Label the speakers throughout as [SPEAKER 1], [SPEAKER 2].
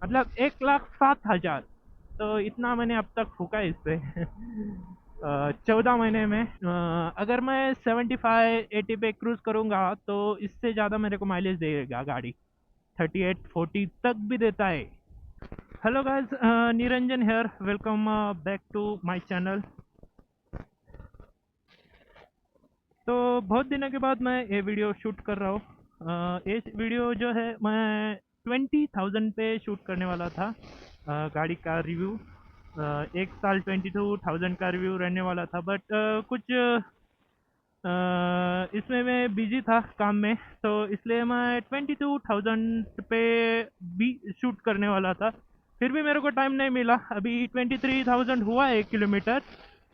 [SPEAKER 1] मतलब 1,07,000। तो इतना मैंने अब तक फूका इस पे 14 महीने में। अगर मैं 75-80 पे क्रूज करूँगा तो इससे ज़्यादा मेरे को माइलेज देगा गाड़ी। 38-40 तक भी देता है। Hello guys, Niranjan here, welcome back to my channel. तो बहुत दिनों के बाद मैं ये वीडियो शूट कर रहा हूँ। ये वीडियो जो है मैं 20,000 पे शूट करने वाला था। गाड़ी का रिव्यू, 1 साल 22,000 का रिव्यू रहने वाला था, बट कुछ इसमें मैं बिजी था काम में। तो इसलिए मैं 22,000 पे भी शूट करने वाला था। फिर भी मेरे को टाइम नहीं मिला। अभी 23,000 हुआ है 1 किलोमीटर।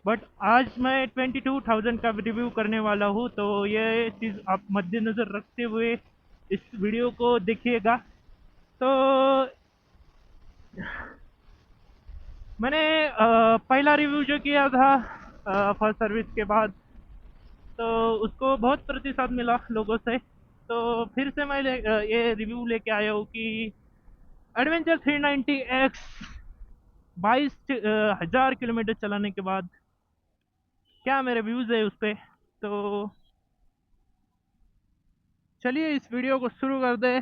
[SPEAKER 1] बट आज मैं 22,000 का रिव्यू करने वाला हूँ, तो ये चीज़ आप मद्देनज़र रखते हुए इस वीडियो को देखिएगा। तो मैंने पहला रिव्यू जो किया था फर्स्ट सर्विस के बाद, तो उसको बहुत प्रतिसाद मिला लोगों से। तो फिर से मैं ये रिव्यू लेके आया हूँ कि एडवेंचर 390X 22,000 किलोमीटर चलाने के बाद क्या मेरे व्यूज़ है उस पर। तो चलिए इस वीडियो को शुरू कर दे।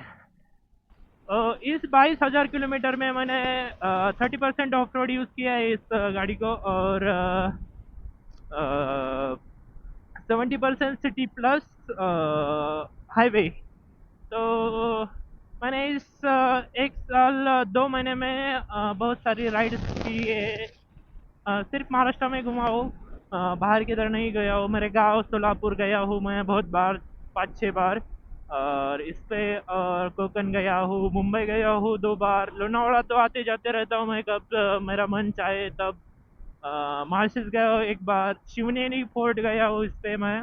[SPEAKER 1] इस 22,000 किलोमीटर में मैंने 30% ऑफ रोड यूज़ किया है इस गाड़ी को, और 70% सिटी प्लस हाईवे। तो मैंने इस 1 साल 2 महीने में बहुत सारी राइड्स की है। सिर्फ महाराष्ट्र में घुमा हूँ, बाहर किधर नहीं गया हूँ। मेरे गांव सोलापुर गया हूँ मैं बहुत बार, 5-6 बार। और इस पे और कोकण गया हूँ, मुंबई गया हूँ 2 बार, लोनावाड़ा तो आते जाते रहता हूँ मैं, कब मेरा मन चाहे तब। मार्शल गया हूँ 1 बार, शिवनेरी फोर्ट गया हूँ इस पे मैं।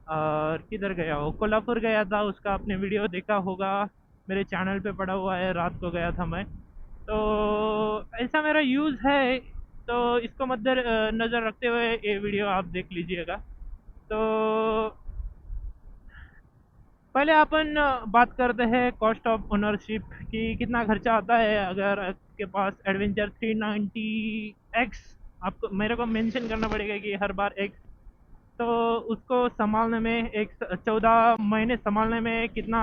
[SPEAKER 1] और किधर गया हूँ, कोल्हापुर गया था, उसका आपने वीडियो देखा होगा, मेरे चैनल पे पड़ा हुआ है, रात को गया था मैं। तो ऐसा मेरा यूज़ है। तो इसको मद्दे नज़र रखते हुए ये वीडियो आप देख लीजिएगा। तो पहले अपन बात करते हैं कॉस्ट ऑफ ओनरशिप कि कितना खर्चा आता है अगर आपके पास एडवेंचर 390X। आपको मेरे को मेंशन करना पड़ेगा कि हर बार एक्स। तो उसको संभालने में, एक 14 महीने संभालने में कितना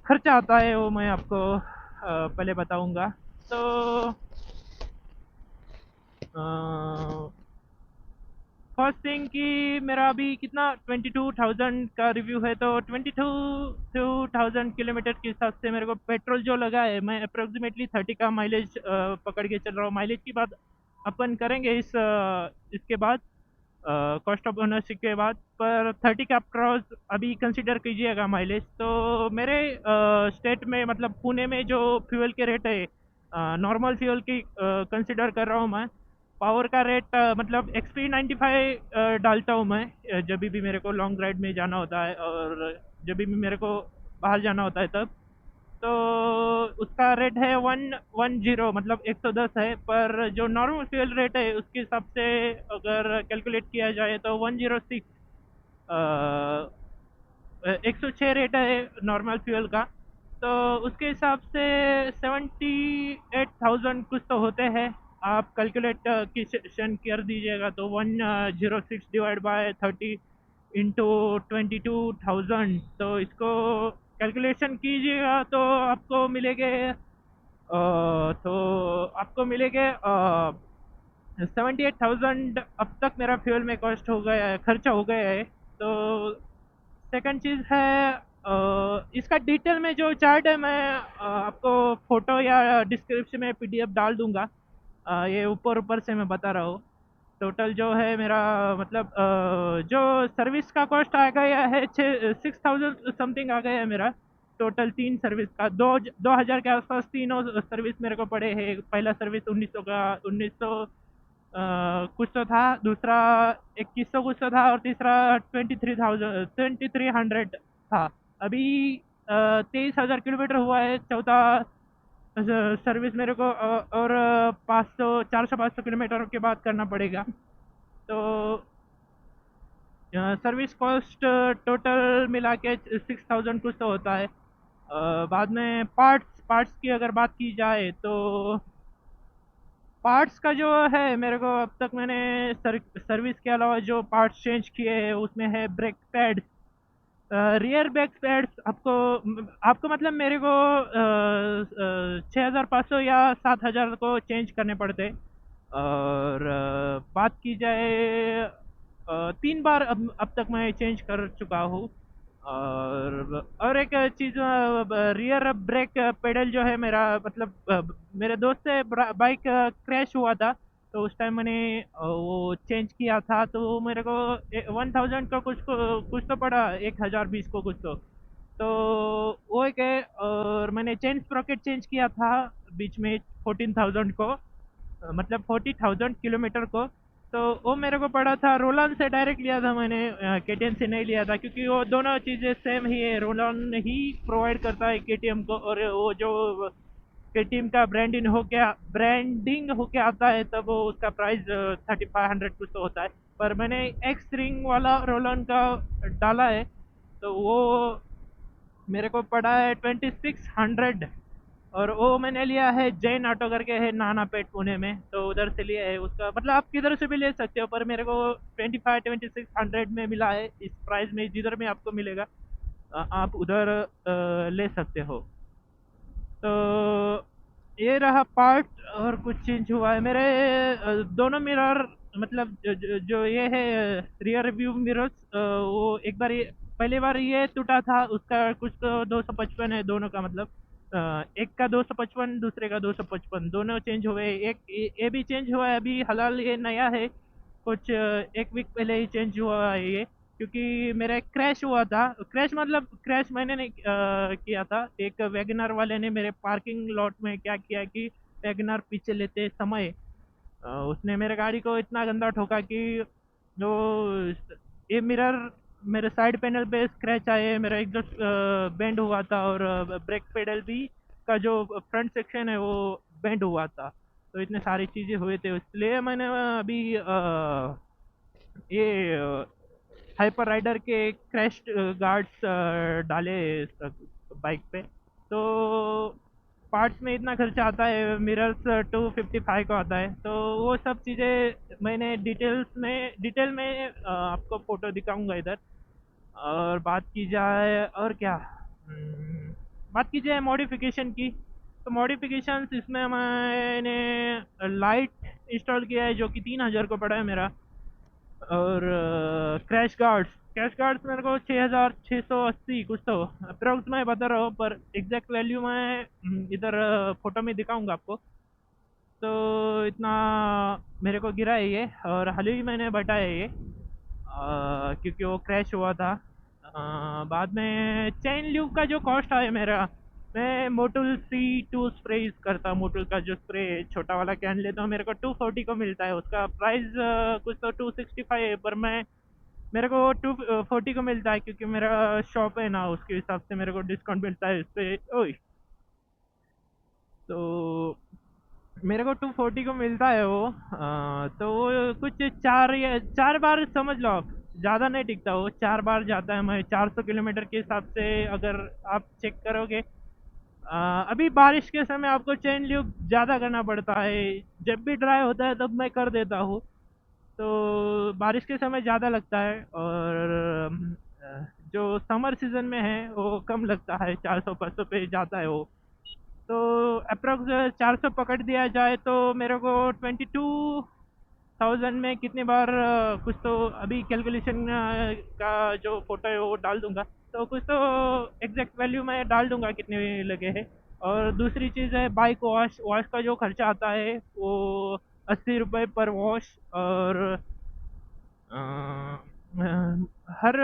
[SPEAKER 1] खर्चा आता है वो मैं आपको पहले बताऊंगा। तो फर्स्ट थिंग कि मेरा अभी कितना 22,000 का रिव्यू है, तो 22,000 किलोमीटर के हिसाब से मेरे को पेट्रोल जो लगा है, मैं अप्रोक्सीमेटली 30 का माइलेज पकड़ के चल रहा हूँ। माइलेज की बात अपन करेंगे इसके बाद, कॉस्ट ऑफ ओनरशिप के बाद। पर 30 का क्रॉस अभी कंसिडर कीजिएगा माइलेज। तो मेरे स्टेट में, मतलब पुणे में जो फ्यूल के रेट है, नॉर्मल फ्यूल की कंसिडर कर रहा हूँ मैं। पावर का रेट मतलब XP95 डालता हूँ मैं जब भी मेरे को लॉन्ग राइड में जाना होता है, और जब भी मेरे को बाहर जाना होता है तब। तो उसका रेट है 110, मतलब 110 है। पर जो नॉर्मल फ्यूल रेट है उसके हिसाब से अगर कैलकुलेट किया जाए तो 106, 106 रेट है नॉर्मल फ्यूल का। तो उसके हिसाब से 78,000 कुछ तो होते हैं। आप कैलकुलेट किशन कर दीजिएगा, तो 106 डिवाइड बाय 30 इंटू 22,000। तो इसको कैलकुलेशन कीजिएगा तो आपको मिलेंगे, तो आपको मिलेंगे 78,000 अब तक मेरा फ्यूल में कॉस्ट हो गया है, खर्चा हो गया है। तो सेकंड चीज़ है, इसका डिटेल में जो चार्ट है मैं आपको फोटो या डिस्क्रिप्शन में PDF डाल दूंगा। ये ऊपर ऊपर से मैं बता रहा हूँ। टोटल जो है मेरा, मतलब जो सर्विस का कॉस्ट आ गया है 6,000 समथिंग आ गया है मेरा। टोटल 3 सर्विस का 2,000 के आसपास तीनों सर्विस मेरे को पड़े हैं। पहला सर्विस 1900 का, 1900 कुछ तो था, दूसरा 2100 कुछ तो था, और तीसरा 23,100 था। अभी 23,000 किलोमीटर हुआ है। चौथा सर्विस मेरे को और 500, 400-500 किलोमीटर के बाद करना पड़ेगा। तो सर्विस कॉस्ट टोटल मिला के 6,000 कुछ तो होता है। बाद में पार्ट्स पार्ट्स की अगर बात की जाए तो पार्ट्स का जो है मेरे को अब तक मैंने सर्विस के अलावा जो पार्ट्स चेंज किए हैं उसमें है brake pads, rear back pads. आपको मतलब मेरे को 6,500 या 7,000 को चेंज करने पड़ते। और बात की जाए 3 बार अब तक मैं चेंज कर चुका हूँ। और एक चीज़, रियर ब्रेक पेडल जो है मेरा मतलब मेरे दोस्त से बाइक क्रैश हुआ था, तो उस टाइम मैंने वो चेंज किया था, तो वो मेरे को 1,000 का कुछ तो पड़ा, 1,020 को कुछ तो वो एक है। और मैंने चेन स्प्रॉकेट चेंज किया था बीच में 14,000 को, मतलब 40,000 किलोमीटर को। तो वो मेरे को पड़ा था, रोलन से डायरेक्ट लिया था मैंने, केटीएम से नहीं लिया था, क्योंकि वो दोनों चीज़ें सेम ही है। रोलन ही प्रोवाइड करता है केटीएम को, और वो जो केटीएम का ब्रांडिंग होके आता है तब वो उसका प्राइस 3,500 कुछ तो होता है। पर मैंने एक्स रिंग वाला रोलन का डाला है, तो वो मेरे को पड़ा है 2,600। और वो मैंने लिया है जैन ऑटो करके है, नाना पेट पुणे में, तो उधर से लिया है। उसका मतलब आप किधर से भी ले सकते हो, पर मेरे को 2,600 में मिला है इस प्राइस में, जिधर में आपको मिलेगा आप उधर ले सकते हो। तो ये रहा पार्ट। और कुछ चेंज हुआ है मेरे दोनों मिरर, मतलब जो ये है रियर व्यू मिरर्स, वो एक बार पहली बार ये टूटा था, उसका कुछ तो 255 है दोनों का, मतलब एक का 255, दूसरे का 255, दोनों चेंज हुए। एक ये भी चेंज हुआ है अभी हाल, ये नया है, कुछ एक वीक पहले ही चेंज हुआ है ये, क्योंकि मेरा एक क्रैश हुआ था। क्रैश मतलब क्रैश मैंने नहीं किया था, एक वैगनर वाले ने मेरे पार्किंग लॉट में क्या किया कि वैगनर पीछे लेते समय उसने मेरे गाड़ी को इतना गंदा ठोका कि जो ये मिरर मेरे साइड पैनल पे स्क्रैच आए, मेरा एग्जॉस्ट बेंड हुआ था, और ब्रेक पेडल भी का जो फ्रंट सेक्शन है वो बेंड हुआ था। तो इतने सारी चीज़ें हुए थे, इसलिए मैंने अभी ये हाइपर राइडर के क्रैश गार्ड्स डाले बाइक पे। तो पार्ट्स में इतना खर्चा आता है, मिरर्स 255 का आता है, तो वो सब चीज़ें मैंने डिटेल में आपको फ़ोटो दिखाऊंगा इधर। और बात की जाए और क्या, बात की जाए मॉडिफिकेशन की, तो मॉडिफिकेशन इसमें मैंने लाइट इंस्टॉल किया है जो कि 3,000 को पड़ा है मेरा। और क्रैश गार्ड्स मेरे को 6,680 कुछ तो अप्रोक्स मैं बता रहा हूँ, पर एग्जैक्ट वैल्यू मैं इधर फोटो में दिखाऊंगा आपको। तो इतना मेरे को गिरा है ये, और हाल ही मैंने बटाया ये क्योंकि वो क्रैश हुआ था। बाद में चेन ल्यूब का जो कॉस्ट आया मेरा, मैं मोटुल C2 स्प्रे यूज़ करता हूँ। मोटुल का जो स्प्रे छोटा वाला कैन लेता हूँ, मेरे को 240 को मिलता है। उसका प्राइस कुछ तो 265 है, पर मैं मेरे को 240 को मिलता है, क्योंकि मेरा शॉप है ना, उसके हिसाब से मेरे को डिस्काउंट मिलता है इस पे। ओए, तो मेरे को 240 को मिलता है वो। तो वो कुछ 4 बार समझ लो आप, ज़्यादा नहीं टिकता वो, 4 बार जाता है। मैं 400 किलोमीटर के हिसाब से अगर आप चेक करोगे, अभी बारिश के समय आपको चेन ल्यूब ज़्यादा करना पड़ता है, जब भी ड्राई होता है तब मैं कर देता हूँ। तो बारिश के समय ज़्यादा लगता है, और जो समर सीज़न में है वो कम लगता है, 400-500 पे जाता है वो। तो अप्रोक्स 400 पकड़ दिया जाए तो मेरे को 22,000 में कितनी बार कुछ तो अभी कैलकुलेशन का जो फोटो है वो डाल दूंगा, तो कुछ तो एग्जैक्ट वैल्यू मैं डाल दूंगा कितने लगे हैं। और दूसरी चीज़ है बाइक वॉश वॉश का जो खर्चा आता है वो 80 रुपये पर वॉश। और अ, हर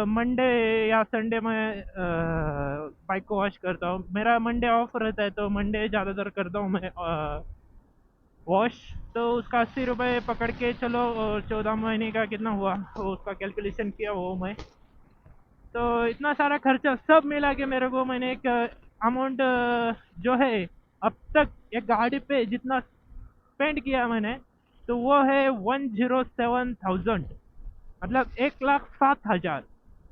[SPEAKER 1] मंडे या संडे में बाइक को वॉश करता हूँ। मेरा मंडे ऑफ रहता है, तो मंडे ज़्यादातर करता हूँ मैं वॉश। तो उसका 80 रुपये पकड़ के चलो, और 14 महीने का कितना हुआ वो उसका कैलकुलेशन किया वो मैं। तो इतना सारा खर्चा सब मिला के मेरे को, मैंने एक अमाउंट जो है अब तक एक गाड़ी पे जितना स्पेंड किया मैंने, तो वो है 107,000, मतलब 1,07,000।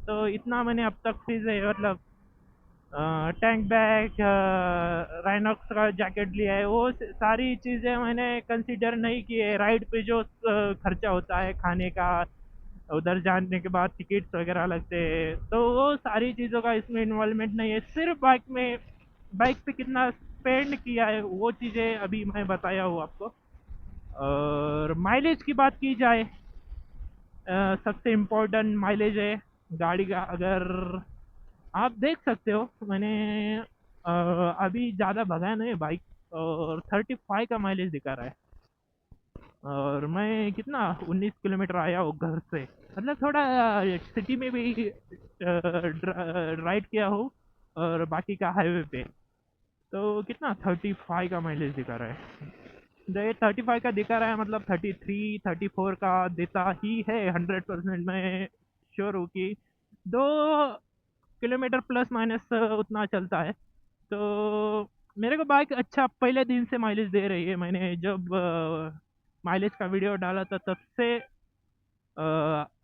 [SPEAKER 1] तो इतना मैंने अब तक चीज़ें मतलब टैंक बैग, राइनॉक्स का जैकेट लिया है, वो सारी चीज़ें मैंने कंसिडर नहीं की है। राइड पे जो खर्चा होता है खाने का, उधर जाने के बाद टिकट्स वगैरह लगते हैं, तो वो सारी चीज़ों का इसमें इन्वॉल्वमेंट नहीं है। सिर्फ बाइक पे कितना स्पेंड किया है वो चीज़ें अभी मैं बताया हूँ आपको। और माइलेज की बात की जाए, सबसे इम्पोर्टेंट माइलेज है गाड़ी का। अगर आप देख सकते हो, मैंने अभी ज़्यादा भगाया नहीं बाइक, और 35 का माइलेज दिखा रहा है। और मैं कितना 19 किलोमीटर आया हूँ घर से, मतलब थोड़ा सिटी में भी राइड किया हूँ, और बाकी का हाईवे पे। तो कितना 35 का माइलेज दिखा रहा है। तो ये 35 का दिखा रहा है, मतलब 33 34 का देता ही है 100%। मैं श्योर हूँ कि 2 किलोमीटर प्लस माइनस उतना चलता है। तो मेरे को बाइक अच्छा पहले दिन से माइलेज दे रही है। मैंने जब माइलेज का वीडियो डाला था तब से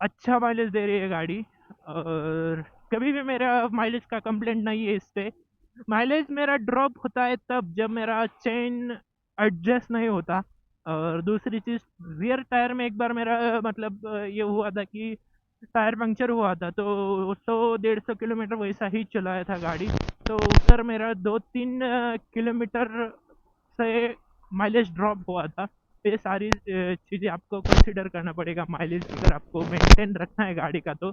[SPEAKER 1] अच्छा माइलेज दे रही है गाड़ी। और कभी भी मेरा माइलेज का कंप्लेंट नहीं है इस पे। माइलेज मेरा ड्रॉप होता है तब जब मेरा चेन एडजस्ट नहीं होता। और दूसरी चीज़, रियर टायर में एक बार मेरा मतलब ये हुआ था कि टायर पंक्चर हुआ था, तो 100 150 किलोमीटर वैसा ही चलाया था गाड़ी। तो उधर मेरा 2 3 किलोमीटर से माइलेज ड्रॉप हुआ था। ये सारी चीज़ें आपको कंसिडर करना पड़ेगा माइलेज अगर आपको मेंटेन रखना है गाड़ी का तो।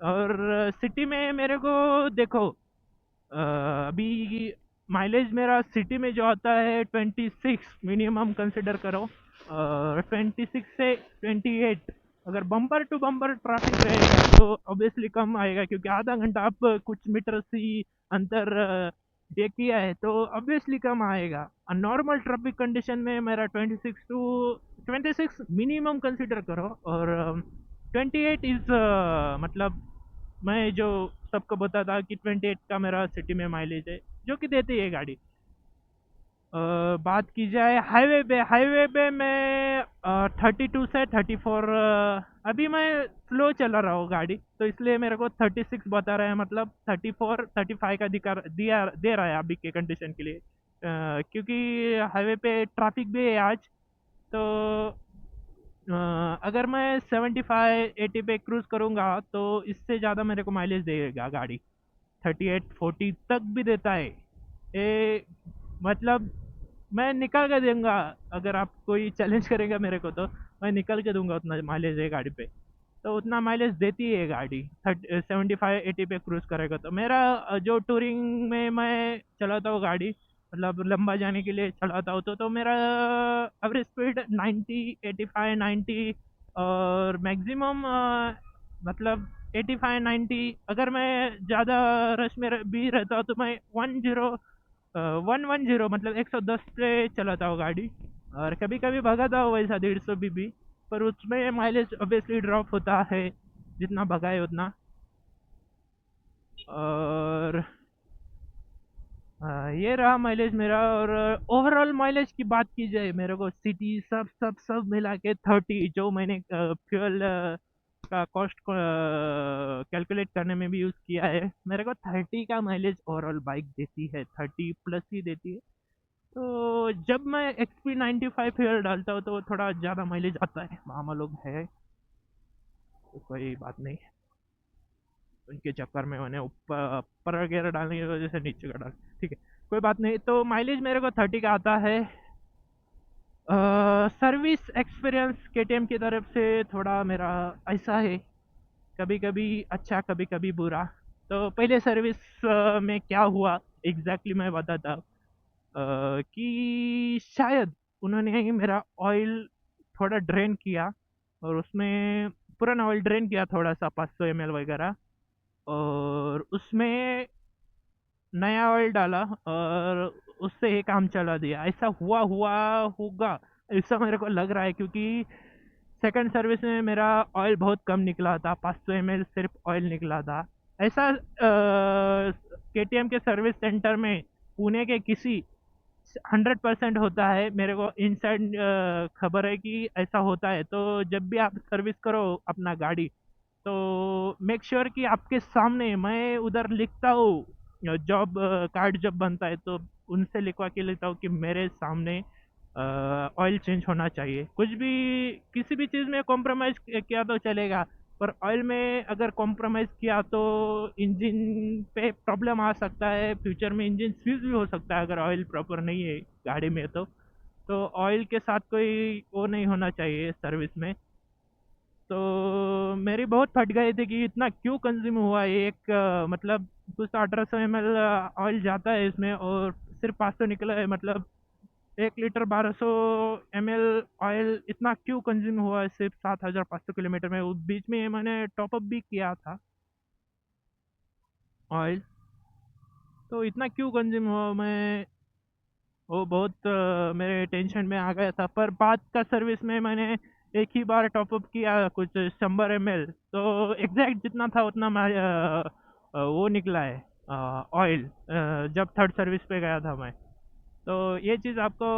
[SPEAKER 1] और सिटी में मेरे को देखो, अभी माइलेज मेरा सिटी में जो आता है 26 मिनिमम कंसिडर करो। और 26 से 28, अगर बम्पर टू बम्पर ट्रैफिक रहेगा तो ऑब्वियसली कम आएगा, क्योंकि आधा घंटा आप कुछ मीटर से अंतर ये किया है तो ऑब्वियसली कम आएगा। नॉर्मल ट्रैफिक कंडीशन में मेरा 26 मिनिमम कंसिडर करो। और 28 इज़ मतलब मैं जो सबको बताता कि 28 का मेरा सिटी में माइलेज है, जो कि देती है गाड़ी। बात की जाए हाईवे पे मैं 32 से 34, अभी मैं स्लो चला रहा हूँ गाड़ी, तो इसलिए मेरे को 36 बता रहा है, मतलब 34 35 का दे रहा है अभी के कंडीशन के लिए। क्योंकि हाईवे पे ट्रैफिक भी है आज। तो अगर मैं 75 80 पे क्रूज करूँगा तो इससे ज़्यादा मेरे को माइलेज देगा गाड़ी। 38 40 तक भी देता है ये, मतलब मैं निकाल के दूंगा। अगर आप कोई चैलेंज करेगा मेरे को तो मैं निकल के दूंगा उतना माइलेज है गाड़ी पे। तो उतना माइलेज देती है गाड़ी। 75 80 पे क्रूज करेगा तो मेरा जो टूरिंग में मैं चलाता हूँ गाड़ी, मतलब लंबा जाने के लिए चलाता हूँ, तो मेरा एवरेज स्पीड 90 85 90। और मैक्सिमम मतलब 85 90। अगर मैं ज़्यादा रश में भी रहता हूँ तो मैं 110 मतलब 110 पे चलाता हूँ गाड़ी। और कभी कभी भगाता हूँ वैसा 150 भी, पर उसमें माइलेज ऑब्वियसली ड्रॉप होता है जितना भगाए उतना। और ये रहा माइलेज मेरा। और ओवरऑल माइलेज की बात की जाए, मेरे को सिटी सब सब सब मिला के 30, जो मैंने फ्यूल का कॉस्ट को कैलकुलेट करने में भी यूज़ किया है, मेरे को 30 का माइलेज ओवरऑल बाइक देती है, 30 प्लस ही देती है। तो जब मैं XP95 फ्यूल डालता हूँ तो थोड़ा ज़्यादा माइलेज आता है, मामा लोग है, तो कोई बात नहीं। उनके चक्कर में मैंने ऊपर अपर वगैरह डालने की वजह से नीचे का डाल, ठीक है, कोई बात नहीं। तो माइलेज मेरे को 30 का आता है। सर्विस एक्सपीरियंस KTM की तरफ से थोड़ा मेरा ऐसा है, कभी कभी अच्छा कभी कभी बुरा। तो पहले सर्विस में क्या हुआ एग्जैक्टली मैं बताता हूँ। कि शायद उन्होंने ही मेरा ऑयल थोड़ा ड्रेन किया, और उसमें पुराना ऑयल ड्रेन किया थोड़ा सा 500 ml वगैरह, और उसमें नया ऑयल डाला और उससे ही काम चला दिया। ऐसा हुआ हुआ होगा, ऐसा मेरे को लग रहा है, क्योंकि सेकंड सर्विस में मेरा ऑयल बहुत कम निकला था, 500 ml सिर्फ ऑयल निकला था। ऐसा KTM के सर्विस सेंटर में पुणे के किसी 100% होता है, मेरे को इनसाइड खबर है कि ऐसा होता है। तो जब भी आप सर्विस करो अपना गाड़ी, तो मेक श्योर कि आपके सामने मैं उधर लिखता हूँ जॉब कार्ड जब बनता है तो उनसे लिखवा के लेता हूँ कि मेरे सामने ऑयल चेंज होना चाहिए। कुछ भी किसी भी चीज़ में कॉम्प्रोमाइज़ किया तो चलेगा, पर ऑयल में अगर कॉम्प्रोमाइज़ किया तो इंजन पे प्रॉब्लम आ सकता है, फ्यूचर में इंजन स्विच भी हो सकता है अगर ऑयल प्रॉपर नहीं है गाड़ी में तो ऑयल के साथ कोई वो नहीं होना चाहिए सर्विस में। तो मेरी बहुत फट गई थी कि इतना क्यों कंज्यूम हुआ है, एक मतलब कुछ 1800 ml ऑयल जाता है इसमें और सिर्फ 500 निकला है, मतलब 1 लीटर 1200 ml ऑयल इतना क्यों कंज्यूम हुआ है सिर्फ 7500 किलोमीटर में। उस बीच में मैंने टॉपअप भी किया था ऑयल, तो इतना क्यों कंज्यूम हुआ मैं वो बहुत मेरे टेंशन में आ गया था। पर बाद का सर्विस में मैंने एक ही बार टॉपअप किया कुछ 100 ml, तो एग्जैक्ट जितना था उतना मैं वो निकला है ऑयल, जब थर्ड सर्विस पे गया था मैं। तो ये चीज़ आपको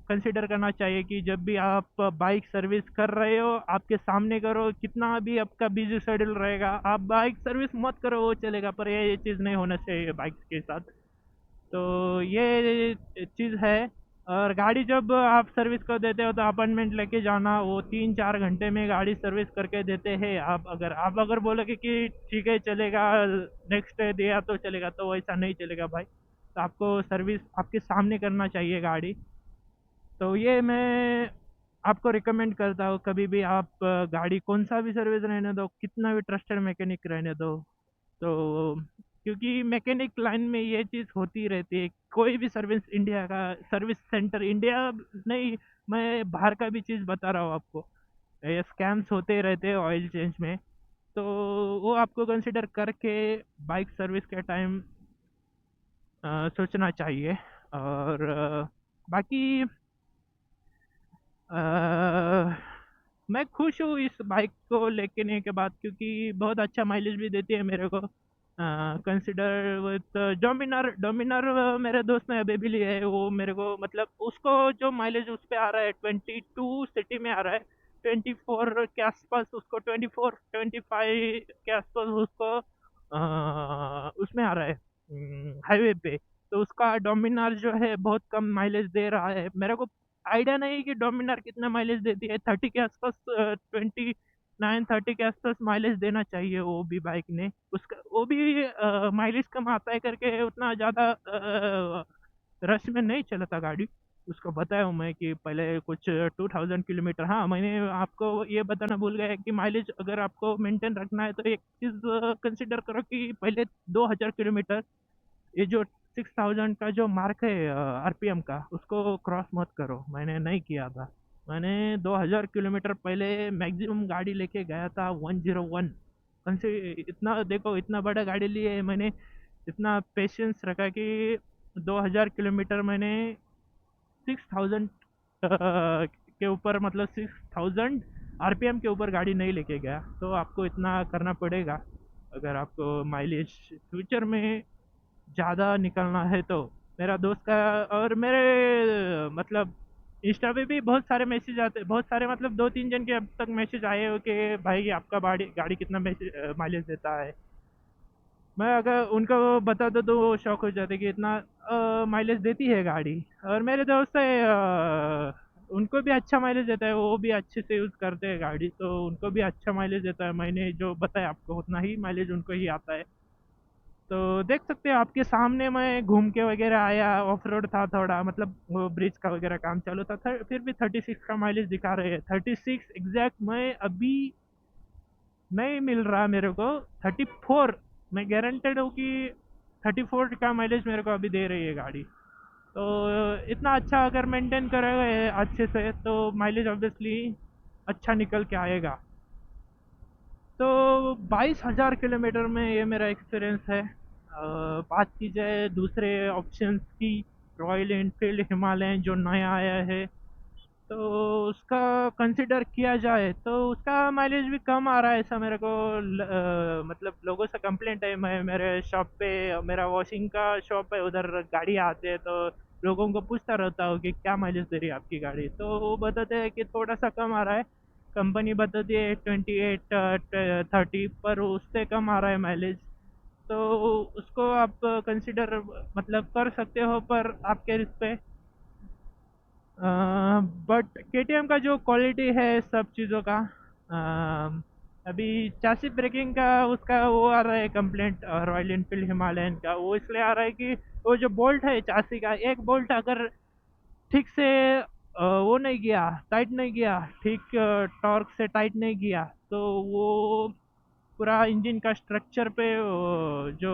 [SPEAKER 1] कंसिडर करना चाहिए कि जब भी आप बाइक सर्विस कर रहे हो आपके सामने करो, कितना भी आपका बिजी शेड्यूल रहेगा आप बाइक सर्विस मत करो वो चलेगा, पर ये चीज़ नहीं होना चाहिए बाइक के साथ। तो ये चीज़ है। और गाड़ी जब आप सर्विस कर देते हो तो अपॉइंटमेंट लेके जाना, वो 3-4 घंटे में गाड़ी सर्विस करके देते हैं। आप अगर बोलोगे कि ठीक है चलेगा, नेक्स्ट डे दिया तो चलेगा, तो वैसा नहीं चलेगा भाई। तो आपको सर्विस आपके सामने करना चाहिए गाड़ी। तो ये मैं आपको रिकमेंड करता हूँ, कभी भी आप गाड़ी कौन सा भी सर्विस रहने दो, कितना भी ट्रस्टेड मैकेनिक रहने दो, तो क्योंकि मैकेनिक लाइन में ये चीज़ होती रहती है। कोई भी सर्विस इंडिया का सर्विस सेंटर, इंडिया नहीं, मैं बाहर का भी चीज़ बता रहा हूँ आपको, ये स्कैम्स होते रहते हैं ऑयल चेंज में। तो वो आपको कंसिडर करके बाइक सर्विस के टाइम सोचना चाहिए। और बाकी अ, मैं खुश हूँ इस बाइक को लेने के बाद, क्योंकि बहुत अच्छा माइलेज भी देती है मेरे को। कंसिडर विथ डोमिनार डोमिनार मेरे दोस्त ने अभी भी लिया है, वो मेरे को मतलब उसको जो माइलेज उस पे आ रहा है 22 सिटी में आ रहा है, 24 के आसपास उसको, 24-25 के आसपास उसको उसमें आ रहा है हाईवे पे। तो उसका डोमिनार जो है बहुत कम माइलेज दे रहा है। मेरे को आइडिया नहीं कि डोमिनार कितना माइलेज देती है, 30 के आसपास, 29-30 के आसपास माइलेज देना चाहिए वो भी बाइक ने। उसका वो भी माइलेज कम आता है करके उतना ज़्यादा रश में नहीं चलाता गाड़ी। उसको बताया हूँ मैं कि पहले कुछ 2000 किलोमीटर। हाँ, मैंने आपको ये बताना भूल गया कि माइलेज अगर आपको मेंटेन रखना है तो एक चीज़ कंसिडर करो कि पहले 2000 किलोमीटर, ये जो 6000 का जो मार्क है आरपीएम का, उसको क्रॉस मत करो। मैंने नहीं किया था। मैंने 2000 किलोमीटर पहले मैक्सिमम गाड़ी लेके गया था 101। कंसे इतना देखो, इतना बड़ा गाड़ी लिए है मैंने, इतना पेशेंस रखा कि 2000 किलोमीटर मैंने 6000 के ऊपर, मतलब 6000 आरपीएम के ऊपर गाड़ी नहीं लेके गया। तो आपको इतना करना पड़ेगा अगर आपको माइलेज फ्यूचर में ज़्यादा निकलना है तो। मेरा दोस्त का और मेरे मतलब इंस्टा पे भी बहुत सारे मैसेज आते, बहुत सारे मतलब 2-3 जन के अब तक मैसेज आए हो कि भाई आपका गाड़ी गाड़ी कितना मैसेज माइलेज देता है। मैं अगर उनको बता दो तो वो शौक हो जाते कि इतना माइलेज देती है गाड़ी। और मेरे दोस्त है उनको भी अच्छा माइलेज देता है, वो भी अच्छे से यूज़ करते हैं गाड़ी, तो उनको भी अच्छा माइलेज देता है। मैंने जो बताया आपको उतना ही माइलेज उनको ही आता है। तो देख सकते हो आपके सामने मैं घूम के वगैरह आया, ऑफ रोड था थोड़ा, मतलब वो ब्रिज का वगैरह काम चालू था, फिर भी 36 का माइलेज दिखा रहे हैं। 36 एग्जैक्ट, मैं अभी नहीं मिल रहा मेरे को 34। मैं गारंटेड हूँ कि 34 का माइलेज मेरे को अभी दे रही है गाड़ी। तो इतना अच्छा अगर मेंटेन करोगे अच्छे से तो माइलेज ऑब्वियसली अच्छा निकल के आएगा। तो 22,000 किलोमीटर में ये मेरा एक्सपीरियंस है। बात की जाए दूसरे ऑप्शंस की, रॉयल एनफील्ड हिमालयन जो नया आया है, तो उसका कंसिडर किया जाए तो उसका माइलेज भी कम आ रहा है ऐसा मेरे को मतलब लोगों से कंप्लेंट है। मैं मेरे शॉप पे, मेरा वॉशिंग का शॉप है, उधर गाड़ी आते हैं तो लोगों को पूछता रहता हूँ कि क्या माइलेज दे रही है आपकी गाड़ी, तो वो बताते हैं कि थोड़ा सा कम आ रहा है। कंपनी बताती है 28-30, पर उससे कम आ रहा है माइलेज। तो उसको आप कंसिडर मतलब कर सकते हो, पर आपके रिस्क पे। बट केटीएम का जो क्वालिटी है सब चीज़ों का, अ, अभी चासी ब्रेकिंग का उसका वो आ रहा है कंप्लेंट रॉयल इनफील्ड हिमालयन का। वो इसलिए आ रहा है कि वो जो बोल्ट है चासी का, एक बोल्ट अगर ठीक से वो नहीं किया, टाइट नहीं किया, ठीक टॉर्क से टाइट नहीं किया, तो वो पूरा इंजन का स्ट्रक्चर पे जो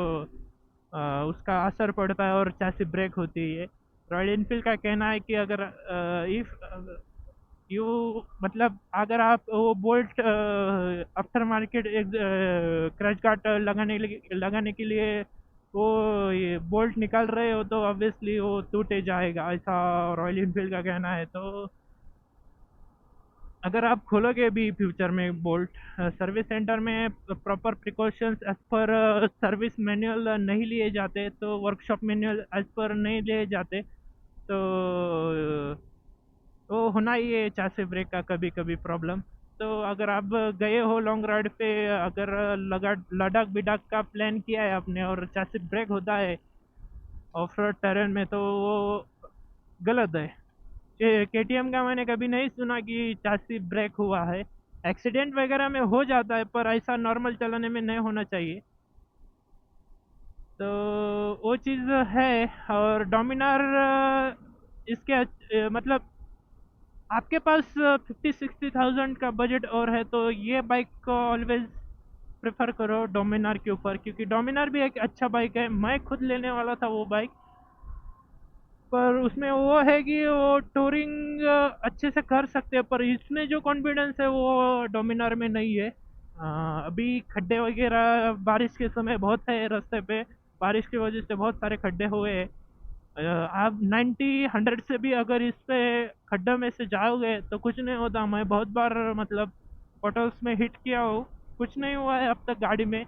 [SPEAKER 1] उसका असर पड़ता है और चासी ब्रेक होती है। रॉयल इनफील्ड का कहना है कि अगर इफ यू मतलब अगर आप वो बोल्ट आफ्टर मार्केट एक क्रैश गार्ड लगाने के लिए वो ये बोल्ट निकाल रहे हो, तो ऑब्वियसली वो टूटे जाएगा, ऐसा रॉयल इनफील्ड का कहना है। तो अगर आप खोलोगे भी फ्यूचर में बोल्ट सर्विस सेंटर में, proper precautions as per service manual नहीं लिए जाते, तो वर्कशॉप मैनुअल एज पर नहीं लिए जाते, तो वो होना ही है चासे ब्रेक का कभी कभी प्रॉब्लम। तो अगर आप गए हो लॉन्ग राइड पे, अगर लद्दाख बिडाक का प्लान किया है आपने और चासे ब्रेक होता है ऑफ रोड टेरेन में, तो वो गलत है। केटीएम का मैंने कभी नहीं सुना कि चासी ब्रेक हुआ है। एक्सीडेंट वगैरह में हो जाता है, पर ऐसा नॉर्मल चलाने में नहीं होना चाहिए। तो वो चीज़ है। और डोमिनार इसके मतलब आपके पास 50-60 थाउजेंड का बजट और है, तो ये बाइक को ऑलवेज प्रेफर करो डोमिनार के ऊपर, क्योंकि डोमिनार भी एक अच्छा बाइक है। मैं खुद लेने वाला था वो बाइक, पर उसमें वो है कि वो टूरिंग अच्छे से कर सकते हैं, पर इसमें जो कॉन्फिडेंस है वो डोमिनार में नहीं है। अभी खड्डे वगैरह बारिश के समय बहुत है रास्ते पे, बारिश की वजह से बहुत सारे खड्डे हुए हैं। आप 90-100 से भी अगर इस पे खड्डे में से जाओगे तो कुछ नहीं होता। मैं बहुत बार मतलब फोटोस में हिट किया हो, कुछ नहीं हुआ है अब तक गाड़ी में।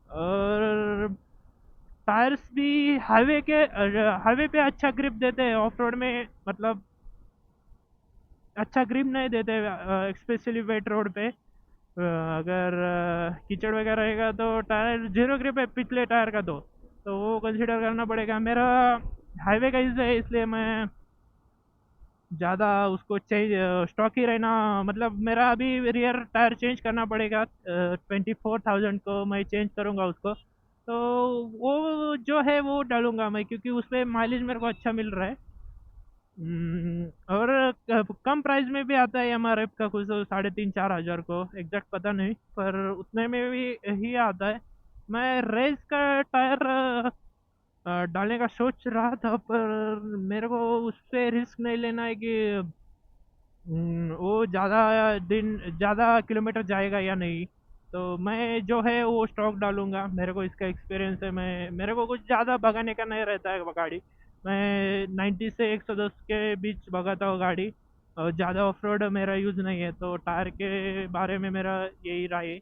[SPEAKER 1] और टायर्स भी हाईवे पे अच्छा ग्रिप देते हैं, ऑफ रोड में मतलब अच्छा ग्रिप नहीं देते, स्पेशली वेट रोड पे। अगर कीचड़ वगैरह रहेगा तो टायर जीरो ग्रिप है पिछले टायर का, तो वो कंसिडर करना पड़ेगा। मेरा हाईवे का यूज़ है, इसलिए मैं ज़्यादा उसको चेंज स्टॉक ही रहना, मतलब मेरा अभी रियर टायर चेंज करना पड़ेगा। 24,000 को मैं चेंज करूँगा उसको, तो वो जो है वो डालूंगा मैं, क्योंकि उस पर माइलेज मेरे को अच्छा मिल रहा है। और कम प्राइस में भी आता है MRF का, कुछ 3,500-4,000 को, एग्जैक्ट पता नहीं, पर उतने में भी ही आता है। मैं रेस का टायर डालने का सोच रहा था, पर मेरे को उस पर रिस्क नहीं लेना है कि वो ज़्यादा किलोमीटर जाएगा या नहीं। तो मैं जो है वो स्टॉक डालूंगा, मेरे को इसका एक्सपीरियंस है। मेरे को कुछ ज़्यादा भगाने का नहीं रहता है गाड़ी। मैं 90 से 110 के बीच भगाता हूँ गाड़ी, और ज़्यादा ऑफ रोड मेरा यूज़ नहीं है। तो टायर के बारे में मेरा यही राय है।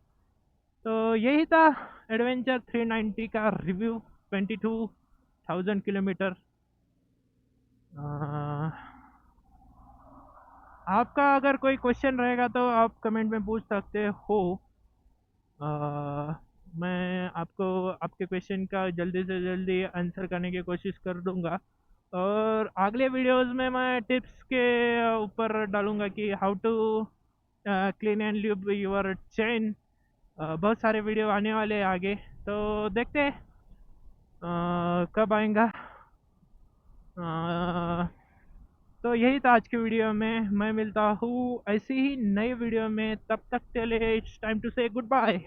[SPEAKER 1] तो यही था एडवेंचर 390 का रिव्यू, 22,000 किलोमीटर। आपका अगर कोई क्वेश्चन रहेगा तो आप कमेंट में पूछ सकते हो। मैं आपको आपके क्वेश्चन का जल्दी से जल्दी आंसर करने की कोशिश कर दूंगा। और अगले वीडियोस में मैं टिप्स के ऊपर डालूंगा कि how to clean and lube your chain. बहुत सारे वीडियो आने वाले हैं आगे, तो देखते हैं कब आएगा। तो यही था आज के वीडियो में। मैं मिलता हूँ ऐसी ही नई वीडियो में, तब तक के लिए इट्स टाइम टू से गुड बाय।